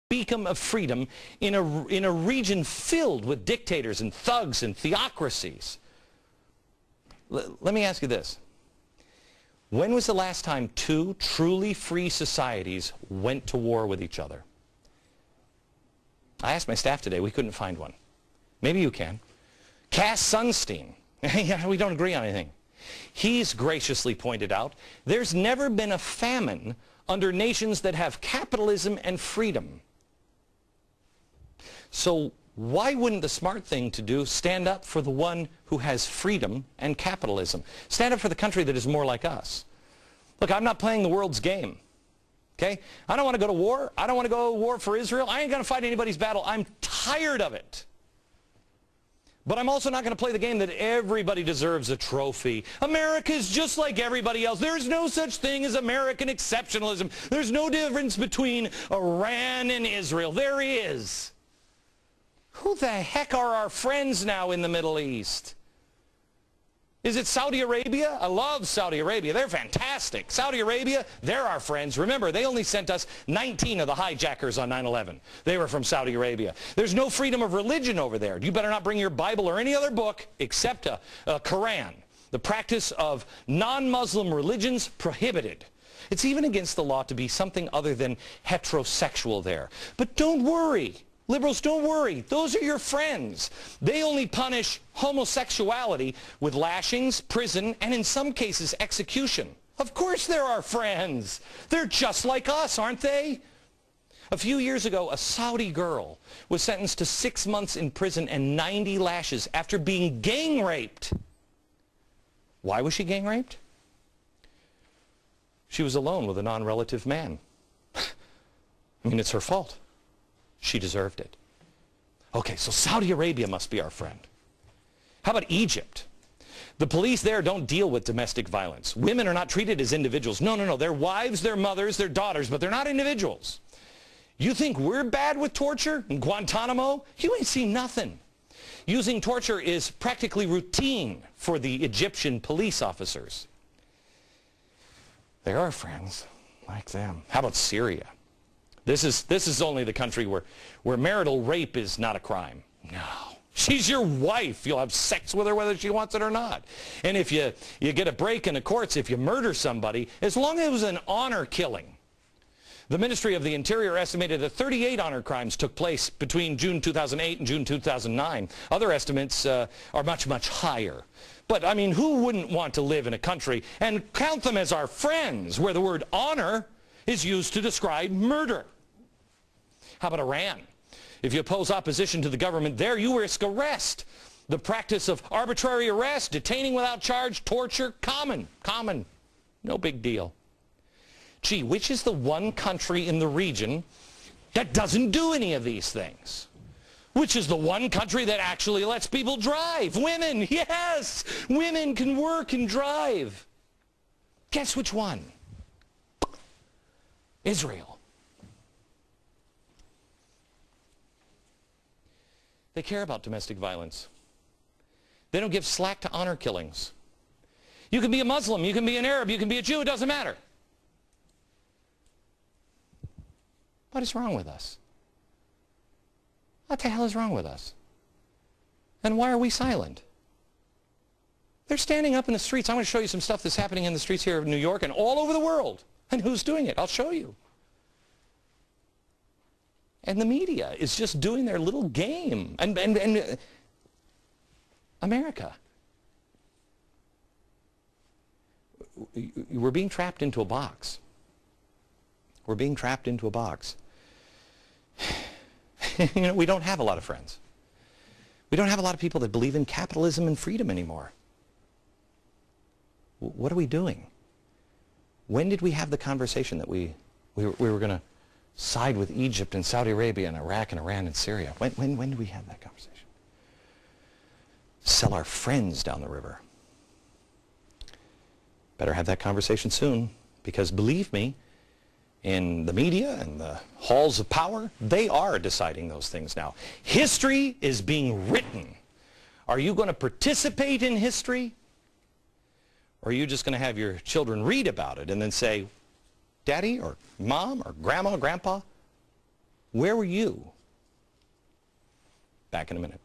beacon of freedom in a region filled with dictators and thugs and theocracies. Let me ask you this. When was the last time two truly free societies went to war with each other? I asked my staff today. We couldn't find one. Maybe you can. Cass Sunstein. Yeah, we don't agree on anything. He's graciously pointed out there's never been a famine under nations that have capitalism and freedom. So why wouldn't the smart thing to do stand up for the one who has freedom and capitalism? Stand up for the country that is more like us. Look, I'm not playing the world's game. Okay? I don't want to go to war. I don't want to go to war for Israel. I ain't going to fight anybody's battle. I'm tired of it. But I'm also not going to play the game that everybody deserves a trophy. America is just like everybody else. There's no such thing as American exceptionalism. There's no difference between Iran and Israel. There is. Who the heck are our friends now in the Middle East? Is it Saudi Arabia? I love Saudi Arabia. They're fantastic. Saudi Arabia, they're our friends. Remember, they only sent us 19 of the hijackers on 9/11. They were from Saudi Arabia. There's no freedom of religion over there. You better not bring your Bible or any other book except a Quran. The practice of non-Muslim religions prohibited. It's even against the law to be something other than heterosexual there. But don't worry. Liberals, don't worry. Those are your friends. They only punish homosexuality with lashings, prison, and in some cases, execution. Of course they're our friends. They're just like us, aren't they? A few years ago, a Saudi girl was sentenced to 6 months in prison and 90 lashes after being gang raped. Why was she gang raped? She was alone with a non-relative man. I mean, it's her fault. She deserved it. Okay, so Saudi Arabia must be our friend. How about Egypt? The police there don't deal with domestic violence. Women are not treated as individuals. No, no, no. They're wives, they're mothers, they're daughters, but they're not individuals. You think we're bad with torture in Guantanamo? You ain't seen nothing. Using torture is practically routine for the Egyptian police officers. They're our friends, like them. How about Syria? This is only the country where marital rape is not a crime. No. She's your wife. You'll have sex with her whether she wants it or not. And if you get a break in the courts, if you murder somebody, as long as it was an honor killing. The Ministry of the Interior estimated that 38 honor crimes took place between June 2008 and June 2009. Other estimates are much, much higher. But, I mean, who wouldn't want to live in a country and count them as our friends where the word honor is used to describe murder? How about Iran? If you oppose opposition to the government there, you risk arrest. The practice of arbitrary arrest, detaining without charge, torture, common. No big deal. Gee, which is the one country in the region that doesn't do any of these things? Which is the one country that actually lets people drive? Women, yes! Women can work and drive. Guess which one? Israel. They care about domestic violence. They don't give slack to honor killings. You can be a Muslim, you can be an Arab, you can be a Jew, it doesn't matter. What is wrong with us? What the hell is wrong with us? And why are we silent? They're standing up in the streets. I want to show you some stuff that's happening in the streets here of New York and all over the world. And who's doing it? I'll show you. And the media is just doing their little game. And America. We're being trapped into a box. We're being trapped into a box. You know, we don't have a lot of friends. We don't have a lot of people that believe in capitalism and freedom anymore. What are we doing? When did we have the conversation that we were going to side with Egypt and Saudi Arabia and Iraq and Iran and Syria? When did we have that conversation? Sell our friends down the river. Better have that conversation soon, because believe me, in the media and the halls of power, they are deciding those things now. History is being written. Are you going to participate in history? Or are you just going to have your children read about it and then say, Daddy or Mom or Grandma, Grandpa, Where were you? Back in a minute.